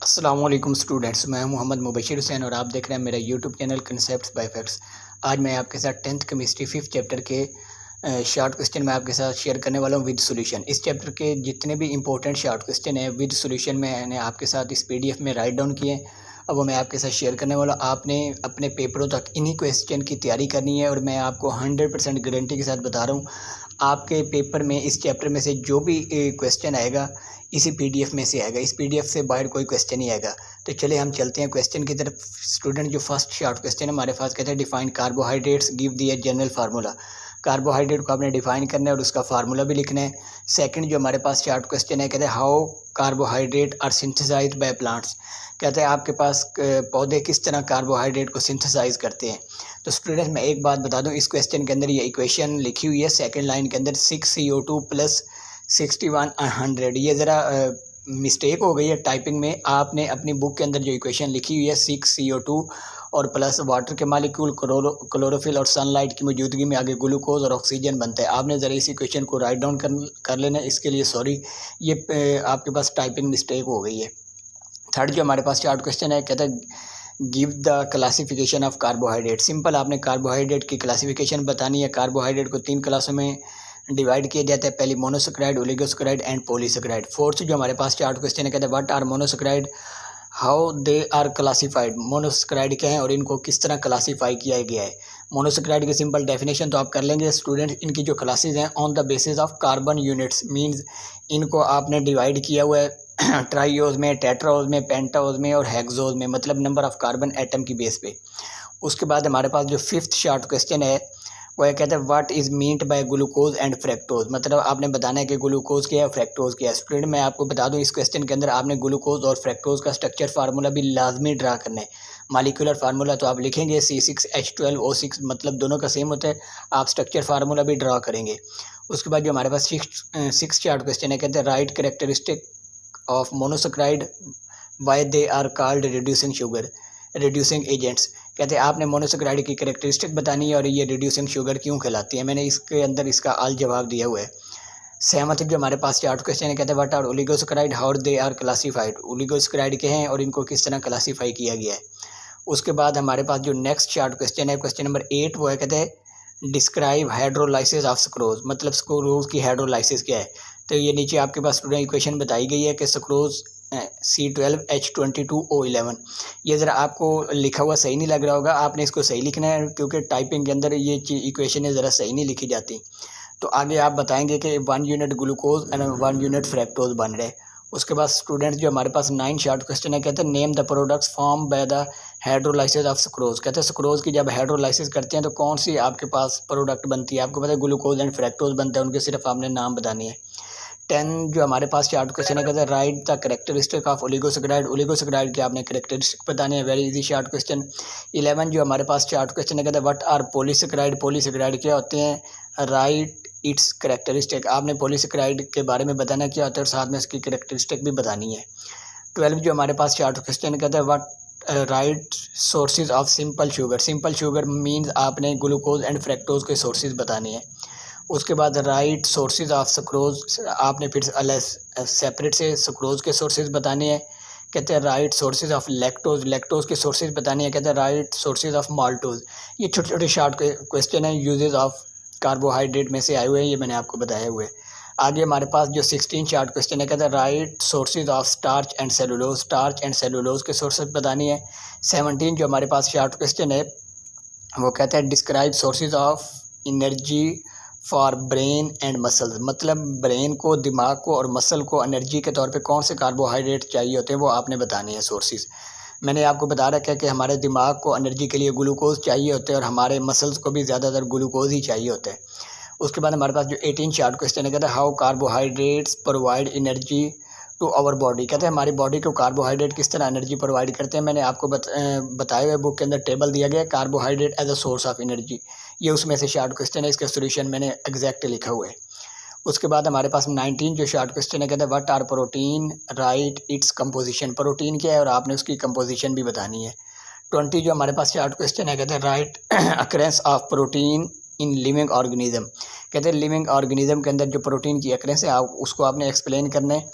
अस्सलामुअलैकुम स्टूडेंट्स, मैं मोहम्मद मुबशिर हुसैन और आप देख रहे हैं मेरा YouTube channel concepts by facts. आज मैं आपके साथ 10th केमिस्ट्री 5th चैप्टर के शॉर्ट क्वेश्चन मैं आपके साथ शेयर करने वाला हूं विद सॉल्यूशन। इस चैप्टर के जितने भी इंपॉर्टेंट शॉर्ट क्वेश्चन हैं विद सॉल्यूशन मैंने आपके साथ इस पीडीएफ में राइट डाउन किए हैं। अब वो मैं आपके साथ शेयर करने वाला हूं। आपने अपने पेपरों तक इन्हीं क्वेश्चन की तैयारी करनी है और मैं आपको 100% गारंटी के साथ बता रहा हूँ आपके पेपर में इस चैप्टर में से जो भी क्वेश्चन आएगा इसी पीडीएफ में से आएगा। इस पीडीएफ से बाहर कोई क्वेश्चन नहीं आएगा। तो चलिए हम चलते हैं क्वेश्चन की तरफ। स्टूडेंट, जो फर्स्ट शॉर्ट क्वेश्चन है हमारे पास कहते हैं डिफाइन कार्बोहाइड्रेट्स, गिव दी जनरल फार्मूला। कार्बोहाइड्रेट को आपने डिफाइन करना है और उसका फार्मूला भी लिखना है। सेकंड जो हमारे पास शॉर्ट क्वेश्चन है कहते हैं how carbohydrate are synthesized by plants. कहते हैं आपके पास पौधे किस तरह कार्बोहाइड्रेट को सिंथेसाइज करते हैं। तो स्टूडेंट मैं एक बात बता दूं, इस क्वेश्चन के अंदर ये इक्वेशन लिखी हुई है सेकंड लाइन के अंदर 6CO2 प्लस 6100। ये ज़रा मिस्टेक हो गई है टाइपिंग में। आपने अपनी बुक के अंदर जो इक्वेशन लिखी हुई है 6CO2 और प्लस वाटर के मालिक्यूल क्लोरोफिल और सनलाइट की मौजूदगी में आगे ग्लूकोज और ऑक्सीजन बनता है। आपने ज़रा इस इक्वेशन को राइट डाउन कर लेना है। इसके लिए सॉरी, ये आपके पास टाइपिंग मिस्टेक हो गई है। थर्ड जो हमारे पास चार्ट क्वेश्चन है कहता है give the classification of carbohydrate. Simple आपने कार्बोहाइड्रेट की क्लासिफिकेशन बतानी है। कार्बोहाइड्रेट को 3 क्लासों में डिवाइड किया जाता है। पहली monosaccharide, oligosaccharide and polysaccharide. Fourth जो हमारे पास चार्ट क्वेश्चन है कहता है what are monosaccharide, how they are classified. Monosaccharide क्या है और इनको किस तरह क्लासीफाई किया गया है। मोनोसेक्राइड की सिंपल डेफिनेशन तो आप कर लेंगे स्टूडेंट। इनकी जो क्लासेज हैं on the basis of carbon units, means इनको आपने डिवाइड किया हुआ है ट्राइओज में, टेट्राओज में, पेंटाओज में और हेक्सोज में, मतलब नंबर ऑफ कार्बन एटम की बेस पे। उसके बाद हमारे पास जो फिफ्थ शॉर्ट क्वेश्चन है वह कहते हैं what is meant by glucose and fructose. मतलब आपने बताना है कि ग्लूकोज क्या है, फ्रैक्टोज क्या है। स्टूडेंट मैं आपको बता दूं इस क्वेश्चन के अंदर आपने ग्लूकोज और फ्रैक्टोज का स्ट्रक्चर फार्मूला भी लाजमी ड्रा करना है। मालिकुलर फार्मूला तो आप लिखेंगे C6H12O6, मतलब दोनों का सेम होता है। आप स्ट्रक्चर फार्मूला भी ड्रा करेंगे। उसके बाद जो हमारे पास सिक्स चार्ट क्वेश्चन है कहते हैं write characteristic of monosaccharide why they are called reducing sugar, reducing agents. कहते हैं आपने मोनोसेक्राइड की कैरेक्टरिस्टिक बतानी है और ये रिड्यूसिंग शुगर क्यों कहलाती है। मैंने इसके अंदर इसका आल जवाब दिया हुआ है। सेवंथ जो हमारे पास चार्ट क्वेश्चन है कहते हैं what are oligosaccharide, how they are classified. Oligosaccharide के हैं और इनको किस तरह क्लासीफाई किया गया है। उसके बाद हमारे पास जो नेक्स्ट चार्ट क्वेश्चन है क्वेश्चन नंबर 8, वो है कहते हैं डिस्क्राइब हाइड्रोलाइसिस ऑफ सुक्रोज। मतलब सुक्रोज की हाइड्रोलाइसिस क्या है। तो ये नीचे आपके पास स्टूडेंट इक्वेशन बताई गई है कि सुक्रोज C12H22O11। ये ज़रा आपको लिखा हुआ सही नहीं लग रहा होगा, आपने इसको सही लिखना है क्योंकि टाइपिंग के अंदर ये इक्वेशन ज़रा सही नहीं लिखी जाती। तो आगे आप बताएंगे कि 1 unit glucose and 1 unit fructose बन रहे। उसके बाद स्टूडेंट्स जो हमारे पास 9 शॉर्ट क्वेश्चन है कहते हैं name the products form by the hydrolysis of sucrose. कहते हैं सुक्रोज की जब हाइड्रोलाइसिस करते हैं तो कौन सी आपके पास प्रोडक्ट बनती है। आपको पता है ग्लूकोज एंड फ्रैक्टोज बनता है, उनके सिर्फ आपने नाम बतानी है। 10 जो हमारे पास चार्ट क्वेश्चन है कहते हैं right the characteristic of oligosaccharide. Oligosaccharide के आपने कैरेक्टरिस्टिक बताने हैं, वेरी इजी शॉर्ट क्वेश्चन। 11 जो हमारे पास चार्ट क्वेश्चन है कहते हैं व्हाट आर पॉलीसेक्राइड। पॉलीसेक्राइड क्या होते हैं, राइट इट्स कैरेक्टरिस्टिक। आपने पॉलीसेक्राइड के बारे में बताना क्या होता है और साथ में इसकी कैरेक्टरिस्टिक भी बतानी है। 12 जो हमारे पास चार्ट क्वेश्चन कहते हैं what right sources of simple sugar. Simple sugar means आपने ग्लूकोज एंड फ्रैक्टोज के सोर्सेज बताने हैं। उसके बाद राइट सोर्सेज ऑफ सुक्रोज, आपने फिर अलग सेपरेट से सुक्रोज के सोर्सेज बताने हैं। कहते हैं right sources of lactose, lactose के सोर्सेज बताने हैं। कहते हैं राइट सोर्सेज ऑफ माल्टोज। ये छोटे छोटे शॉर्ट क्वेश्चन हैं यूजेज ऑफ कार्बोहाइड्रेट में से आए हुए हैं, ये मैंने आपको बताए हुए। आगे हमारे पास जो 16 शॉर्ट क्वेश्चन है कहते हैं right sources of starch and cellulose. Starch and cellulose के सोर्सेज बतानी है। 17 जो हमारे पास शॉर्ट क्वेश्चन है वो कहते हैं describe sources of energy for brain and muscles. मतलब ब्रेन को, दिमाग को और मसल को एनर्जी के तौर पे कौन से कार्बोहाइड्रेट चाहिए होते हैं वो आपने बताने हैं सोर्सेज। मैंने आपको बता रखा है कि हमारे दिमाग को एनर्जी के लिए ग्लूकोज चाहिए होते हैं और हमारे मसल्स को भी ज़्यादातर ग्लूकोज ही चाहिए होता है। उसके बाद हमारे पास जो 18 शॉर्ट क्वेश्चन है कहते हैं how carbohydrates provide energy to our body. कहते हैं हमारी बॉडी को कार्बोहाइड्रेट किस तरह एनर्जी प्रोवाइड करते हैं। मैंने आपको बताए हुए बुक के अंदर टेबल दिया गया है carbohydrate as a source of energy. ये उसमें से शॉर्ट क्वेश्चन है, इसका सोल्यूशन मैंने एग्जैक्ट लिखा हुआ है। उसके बाद हमारे पास 19 जो शॉर्ट क्वेश्चन है कहते हैं what are protein, write its composition. Protein क्या है और आपने उसकी कंपोजिशन भी बतानी है। 20 जो हमारे पास शॉर्ट क्वेश्चन है कहते हैं right occurrence of protein in living organism. कहते हैं लिविंग ऑर्गेनिज्म के अंदर जो प्रोटीन की अक्रेंस है आप उसको आपने एक्सप्लेन करना है।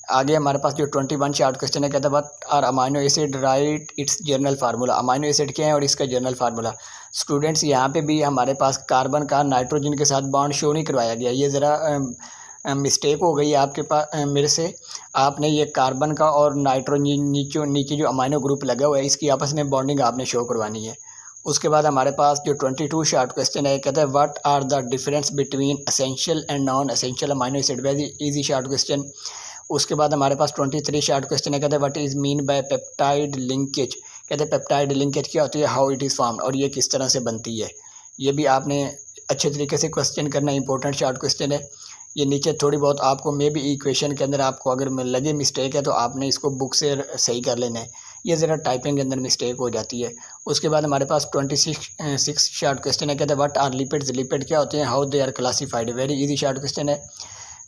आगे हमारे पास जो 21 शार्ट क्वेश्चन है, कहता है what are amino acid, write its general formula. Amino acid क्या है और इसका जर्नल फार्मूला। स्टूडेंट्स यहाँ पे भी हमारे पास कार्बन का नाइट्रोजन के साथ बॉन्ड शो नहीं करवाया गया, ये ज़रा मिस्टेक हो गई आपके पास मेरे से। आपने ये कार्बन का और नाइट्रोजन नीचे जो अमाइनो ग्रुप लगा हुआ है इसकी आपस में बॉन्डिंग आपने शो करवानी है। उसके बाद हमारे पास जो 22 शार्ट क्वेश्चन है, कहता है what are the difference between essential and non essential amino acid. Very easy short question. उसके बाद हमारे पास 23 शार्ट क्वेश्चन है, कहते हैं what is mean by peptide linkage. कहते हैं पेप्टाइड लिंकेज क्या होती है, हाउ इट इज़ फॉर्म्ड, और ये किस तरह से बनती है। ये भी आपने अच्छे तरीके से क्वेश्चन करना, इंपॉर्टेंट शार्ट क्वेश्चन है। ये नीचे थोड़ी बहुत आपको मे भी इक्वेशन के अंदर आपको अगर लगे मिस्टेक है तो आपने इसको बुक से सही कर लेना है, ये ज़रा टाइपिंग के अंदर मिस्टेक हो जाती है। उसके बाद हमारे पास 26 शार्ट क्वेश्चन है, कहते हैं व्हाट आर लिपिड्स। लिपिड क्या होते हैं, how they are classified. Very easy short question है।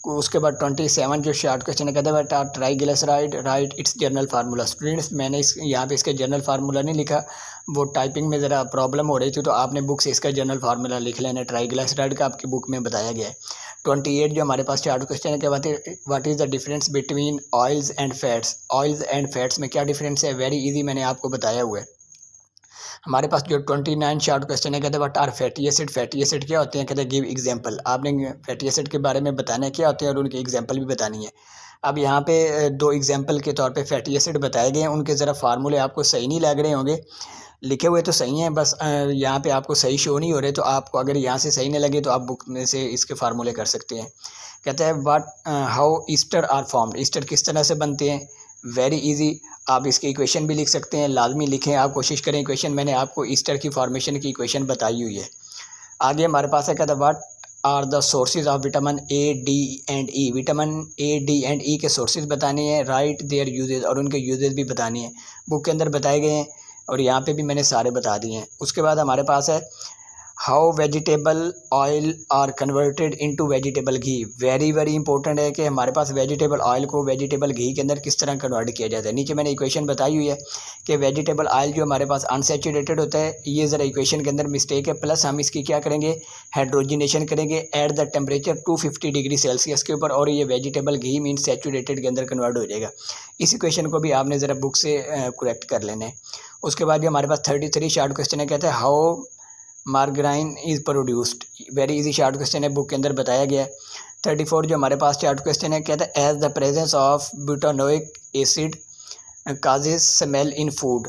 उसके बाद 27 जो शार्ट क्वेश्चन है, कहते हैं what are triglyceride, write its general formula. Students मैंने इस यहाँ पे इसका जर्नल फार्मूला नहीं लिखा, वो टाइपिंग में ज़रा प्रॉब्लम हो रही थी, तो आपने बुक से इसका जर्नल फार्मूला लिख लेना। ट्राइग्लिसराइड का आपकी बुक में बताया गया है। 28 जो हमारे पास शार्ट क्वेश्चन है, क्या what is the difference between oils and fats. Oils and fats में क्या डिफरेंस है, वेरी इजी मैंने आपको बताया हुआ है। हमारे पास जो 29 शार्ट क्वेश्चन है, कहते हैं what are fatty acid. Fatty acid क्या होते हैं, कहते हैं गिव एग्जांपल। आपने फैटी एसिड के बारे में बताना है क्या होते हैं और उनकी एग्जांपल भी बतानी है। अब यहाँ पे 2 एग्जांपल के तौर पे फैटी एसिड बताए गए हैं, उनके ज़रा फार्मूले आपको सही नहीं लग रहे होंगे, लिखे हुए तो सही हैं, बस यहाँ पे आपको सही शो नहीं हो रहे, तो आपको अगर यहाँ से सही नहीं लगे तो आप बुक में से इसके फार्मूले कर सकते हैं। कहते हैं what how ester are formed. Ester किस तरह से बनते हैं, वेरी इजी। आप इसकी इक्वेशन भी लिख सकते हैं, लाजमी लिखें, आप कोशिश करें इक्वेशन। मैंने आपको ईस्टर की फॉर्मेशन की इक्वेशन बताई हुई है। आगे हमारे पास है, कहता है what are the sources of vitamin A, D and E. Vitamin A, D and E के सोर्सेज बताने हैं, राइट देयर यूजेज, और उनके यूजेज भी बताने हैं। बुक के अंदर बताए गए हैं और यहाँ पे भी मैंने सारे बता दिए हैं। उसके बाद हमारे पास है how vegetable oil are converted into vegetable ghee. Very very important है कि हमारे पास वेजिटेबल ऑयल को वेजिटेबल घी के अंदर किस तरह कन्वर्ट किया जाता है। नीचे मैंने इक्वेशन बताई हुई है कि वेजिटेबल ऑयल जो हमारे पास अनसैचुरेटेड होता है, ये ज़रा इक्वेशन के अंदर मिस्टेक है। प्लस हम इसकी क्या करेंगे, हाइड्रोजनेशन करेंगे at the temperature 250 degree Celsius के ऊपर, और ये वेजिटेबल घी मीन सैचुरेटेड के अंदर कन्वर्ट हो जाएगा। इस इक्वेशन को भी आपने ज़रा बुक से करेक्ट कर लेना है। उसके बाद जो हमारे पास 33 शार्ट क्वेश्चन है, कहते हैं how margarine is produced. Very easy short question है, बुक के अंदर बताया गया है। 34 जो हमारे पास शार्ट क्वेश्चन है, कहता है as the presence of butanoic acid causes smell in food.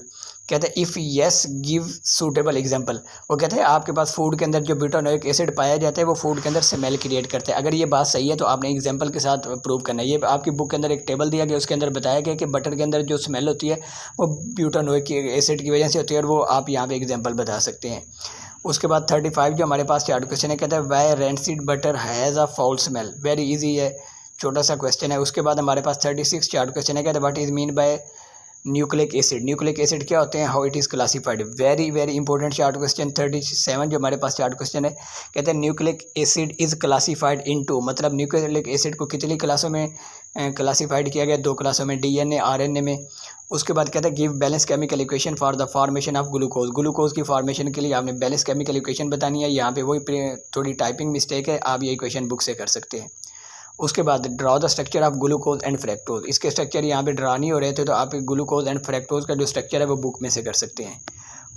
कहते हैं if yes give suitable example. वो कहते हैं आपके पास फूड के अंदर जो ब्यूटानोइक एसिड पाया जाता है वो फूड के अंदर स्मेल क्रिएट करता है। अगर ये बात सही है तो आपने एग्जांपल के साथ प्रूव करना है। ये आपकी बुक के अंदर एक टेबल दिया गया, उसके अंदर बताया गया कि बटर के अंदर जो स्मेल होती है वो ब्यूटानोइक एसिड की वजह से होती है, और वो आप यहाँ पे एग्जाम्पल बता सकते हैं। उसके बाद 35 जो हमारे पास शार्ट क्वेश्चन है, कहता है why rancid butter has a foul smell. Very easy है, छोटा सा क्वेश्चन है। उसके बाद हमारे पास 36 शार्ट क्वेश्चन है, कहता है what is mean by nucleic acid. Nucleic acid क्या होते हैं, how it is classified. Very very important short question. 37 जो हमारे पास शार्ट क्वेश्चन है, कहते हैं nucleic acid is classified into, मतलब न्यूक्लिक एसिड को कितनी क्लासों में क्लासीफाइड किया गया, 2 क्लासों में, डीएनए आरएनए में। उसके बाद कहते हैं give balance chemical equation for the formation of glucose. Glucose की फॉर्मेशन के लिए आपने बैलेंस केमिकल इक्वेशन बतानी है। यहाँ पे वही थोड़ी टाइपिंग मिस्टेक है, आप ये इक्वेशन बुक से कर सकते हैं। उसके बाद draw the structure of glucose and fructose. इसके स्ट्रक्चर यहाँ पे ड्रा नहीं हो रहे थे, तो आप ग्लूकोज एंड फ्रैक्टोज का जो स्ट्रक्चर है वो बुक में से कर सकते हैं।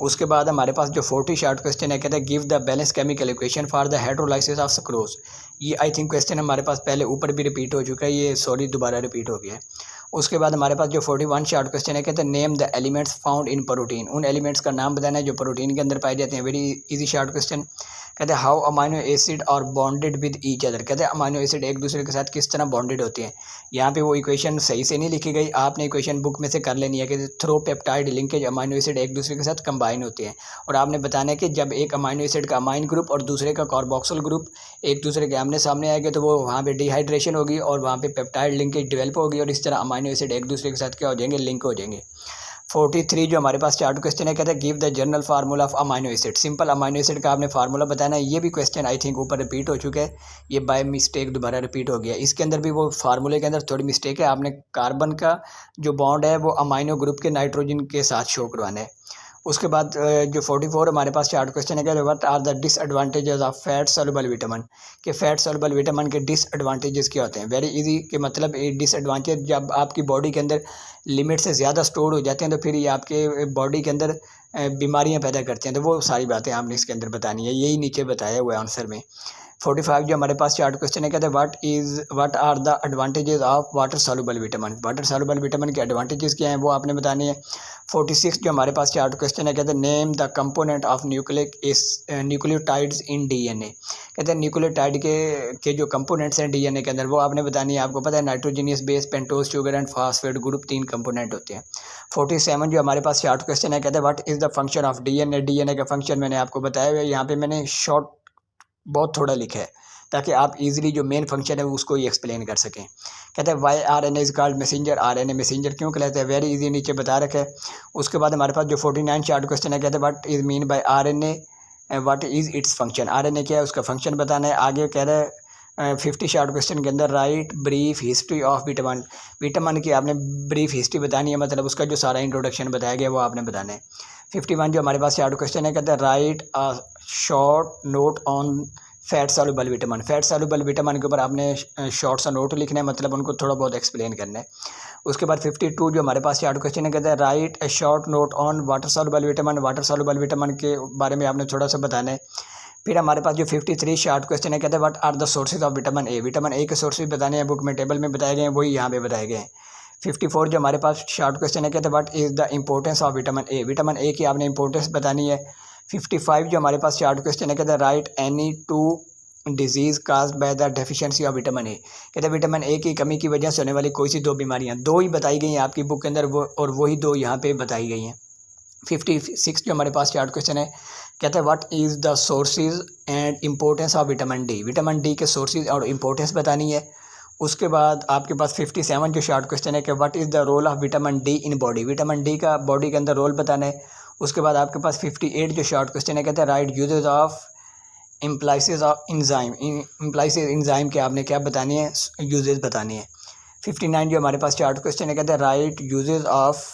उसके बाद हमारे पास जो 40 शार्ट क्वेश्चन है, कहते हैं give the balance chemical equation for the hydrolysis of sucrose. ये आई थिंक क्वेश्चन हमारे पास पहले ऊपर भी रिपीट हो चुका है, ये सॉरी दोबारा रिपीट हो गया है। उसके बाद हमारे पास जो 41 शार्ट क्वेश्चन है, कहते हैं name the elements found in protein. उन एलिमेंट्स का नाम बताना है जो प्रोटीन के अंदर पाए जाते हैं। Very easy short question. कहते हैं how amino acid are bonded with each other. कहते हैं अमाइनो एसिड एक दूसरे के साथ किस तरह बॉन्डेड होते हैं। यहाँ पे वो इक्वेशन सही से नहीं लिखी गई, आपने इक्वेशन बुक में से कर लेनी है कि through peptide linkage amino acid एक दूसरे के साथ कंबाइन होते हैं, और आपने बताना है कि जब एक अमाइनो एसिड का अमाइन ग्रुप और दूसरे का कार्बोक्सिल ग्रुप एक दूसरे के आमने सामने आएंगे तो वो वहाँ पे डिहाइड्रेशन होगी और वहाँ पे पेप्टाइड लिंकेज डेवलप होगी, और इस तरह अमाइनो एसिड एक दूसरे के साथ क्या हो जाएंगे, लिंक हो जाएंगे। 43 जो हमारे पास चार्ट क्वेश्चन है, कहते हैं give the general formula of amino acid. Simple amino acid का आपने फार्मूला बताना है। ये भी क्वेश्चन आई थिंक ऊपर रिपीट हो चुका है, ये बाय मिस्टेक दोबारा रिपीट हो गया। इसके अंदर भी वो फार्मूले के अंदर थोड़ी मिस्टेक है, आपने कार्बन का जो बॉन्ड है वो अमाइनो ग्रुप के नाइट्रोजन के साथ शो करवाना है। उसके बाद जो 44 हमारे पास चार्ट क्वेश्चन है, what are the disadvantages of fat soluble vitamin, कि फैट सॉल्युबल विटामिन के डिसएडवांटेजेस क्या होते हैं। वेरी इजी के मतलब डिसएडवांटेज जब आपकी बॉडी के अंदर लिमिट से ज़्यादा स्टोर हो जाते हैं तो फिर ये आपके बॉडी के अंदर बीमारियां पैदा करते हैं। तो वो सारी बातें आपने इसके अंदर बतानी है, यही नीचे बताया हुआ है आंसर में। 45 जो हमारे पास चार्ट क्वेश्चन है, कहते हैं what are the advantages of water soluble vitamin, water soluble vitamin के एडवांटेजेस क्या हैं वो आपने बताने हैं। 46 जो हमारे पास चार्ट क्वेश्चन है, कहते हैं name the component of nucleotides in DNA, कहते हैं न्यूक्लियोटाइड के जो कंपोनेंट्स हैं डीएनए के अंदर वो आपने बतानी है। आपको पता है nitrogenous base, pentose sugar and phosphate group 3 component होते हैं। 47 जो हमारे पास चार्ट क्वेश्चन है, कहते हैं what is the function of DNA, DNA का फंक्शन मैंने आपको बताया हुआ है। यहाँ पे मैंने शॉर्ट बहुत थोड़ा लिखा है ताकि आप इजीली जो मेन फंक्शन है उसको ही एक्सप्लेन कर सकें। कहते हैं why RNA is called messenger, RNA messenger क्यों कहलाते हैं, वेरी इजी नीचे बता रखा है। उसके बाद हमारे पास जो 49 चार्ट क्वेश्चन है, कहते हैं what is mean by RNA, what is its function, RNA क्या है उसका फंक्शन बताना है। आगे कह रहे हैं 50 शार्ट क्वेश्चन के अंदर right brief history of vitamin, vitamin की आपने ब्रीफ हिस्ट्री बतानी है, मतलब उसका जो सारा इंट्रोडक्शन बताया गया वो आपने बताना है। 51 जो हमारे पास चार्ट क्वेश्चन है, कहते हैं right a short note on fat soluble vitamin, fat soluble vitamin के ऊपर आपने शॉर्ट सा नोट लिखना है, मतलब उनको थोड़ा बहुत एक्सप्लेन करना है। उसके बाद 52 जो हमारे पास चार्ट क्वेश्चन है, कहते हैं right A short note on water soluble vitamin, water soluble vitamin के बारे में आपने थोड़ा सा बताना है। फिर हमारे पास जो 53 शार्ट क्वेश्चन है, कहते हैं what are the sources of vitamin A, vitamin A के सोर्सेज बताने हैं, बुक में टेबल में बताए गए हैं वही यहाँ पे बताए गए हैं। 54 जो हमारे पास शार्ट क्वेश्चन है, कहते हैं what is the importance of vitamin A, vitamin ए की आपने इंपॉर्टेंस बतानी है। 55 जो हमारे पास चार्ट क्वेश्चन है, कहते हैं right any two disease caused by the deficiency of vitamin ए, कहते हैं विटामिन ए की कमी की वजह से होने वाली कोई सी दो बीमारियां, दो ही बताई गई हैं आपकी बुक के अंदर वो, और वही दो यहाँ पे बताई गई हैं। 56 जो हमारे पास चार्ट क्वेश्चन है, कहते हैं what is the sources and importance of vitamin D, vitamin D के सोर्सेज और इम्पोर्टेंस बतानी है। उसके बाद आपके पास 57 जो शार्ट क्वेश्चन है कि what is the role of vitamin D in body, vitamin D का बॉडी के अंदर रोल बताना है। उसके बाद आपके पास 58 जो शार्ट क्वेश्चन है, कहते हैं राइट यूजेज ऑफ इम्प्लाइसेस ऑफ इंजाइम, इम्प्लाइसेस इंजाइम के आपने क्या बतानी है, यूजेज बतानी है। 59 जो हमारे पास चार्ट क्वेश्चन है, कहते हैं write uses of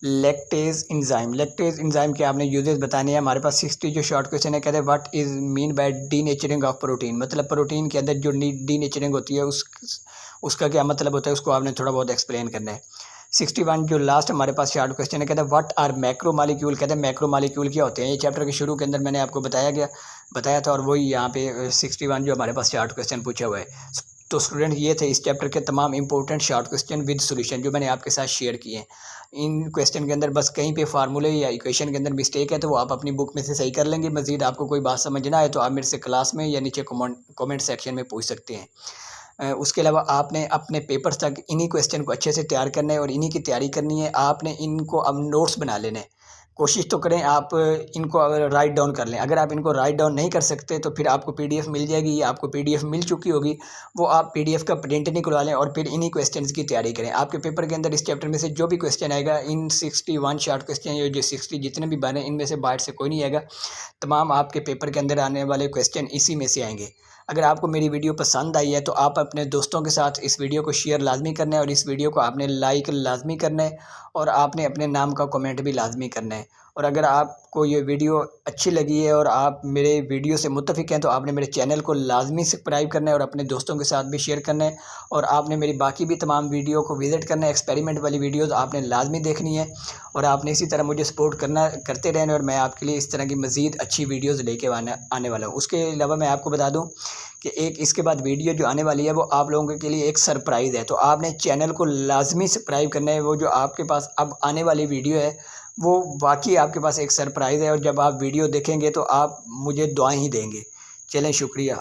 lactase enzyme, lactase enzyme के आपने यूजेज बताने हैं। हमारे पास 60 जो शॉर्ट क्वेश्चन है, कहते हैं what is mean by denaturing of protein, मतलब प्रोटीन के अंदर जो डी नेचरिंग होती है उसका क्या मतलब होता है, उसको आपने थोड़ा बहुत एक्सप्लेन करना है। 61 जो लास्ट हमारे पास शॉर्ट क्वेश्चन है, कहते हैं व्हाट आर मैक्रो मॉलिक्यूल, कहते हैं मैक्रो मॉलिक्यूल क्या होते हैं, ये चैप्टर के शुरू के अंदर मैंने आपको बताया था और वही यहाँ पे 61 जो हमारे पास शॉर्ट क्वेश्चन पूछा हुआ है। तो स्टूडेंट ये थे इस चैप्टर के तमाम important short question with solution जो मैंने आपके साथ शेयर किए हैं। इन क्वेश्चन के अंदर बस कहीं पे फार्मूले या इक्वेशन के अंदर मिस्टेक है तो वो आप अपनी बुक में से सही कर लेंगे। मज़ीद आपको कोई बात समझ ना आए तो आप मेरे से क्लास में या नीचे कमेंट सेक्शन में पूछ सकते हैं। उसके अलावा आपने अपने पेपर्स तक इन्हीं क्वेश्चन को अच्छे से तैयार करना है और इन्हीं की तैयारी करनी है। आपने इनको अब नोट्स बना लेने हैं, कोशिश तो करें आप इनको राइट डाउन कर लें। अगर आप इनको राइट डाउन नहीं कर सकते तो फिर आपको पीडीएफ मिल जाएगी, आपको पीडीएफ मिल चुकी होगी, वो आप पीडीएफ का प्रिंट निकलवा लें और फिर इन्हीं क्वेश्चंस की तैयारी करें। आपके पेपर के अंदर इस चैप्टर में से जो भी क्वेश्चन आएगा, इन 61 शॉर्ट क्वेश्चन या जो 60 जितने भी बने इनमें से बाहर से कोई नहीं आएगा, तमाम आपके पेपर के अंदर आने वाले क्वेश्चन इसी में से आएंगे। अगर आपको मेरी वीडियो पसंद आई है तो आप अपने दोस्तों के साथ इस वीडियो को शेयर लाजमी करना है और इस वीडियो को आपने लाइक लाजमी करना है और आपने अपने नाम का कमेंट भी लाजमी करना है। और अगर आपको ये वीडियो अच्छी लगी है और आप मेरे वीडियो से मुत्तफ़िक हैं तो आपने मेरे चैनल को लाजमी सब्सक्राइब करना है और अपने दोस्तों के साथ भी शेयर करना है। और आपने मेरी बाकी भी तमाम वीडियो को विज़िट करना है, एक्सपेरिमेंट वाली वीडियोज़ आपने लाजमी देखनी है और आपने इसी तरह मुझे सपोर्ट करते रहना और मैं आपके लिए इस तरह की मज़ीद अच्छी वीडियोज़ लेके आने वाला हूँ। उसके अलावा मैं आपको बता दूँ कि एक इसके बाद वीडियो जो आने वाली है वो आप लोगों के लिए एक सरप्राइज़ है, तो आपने चैनल को लाजमी सब्सक्राइब करना है। वो जो आपके पास अब आने वाली वीडियो है वो वाकई आपके पास एक सरप्राइज़ है और जब आप वीडियो देखेंगे तो आप मुझे दुआएं ही देंगे। चलें, शुक्रिया।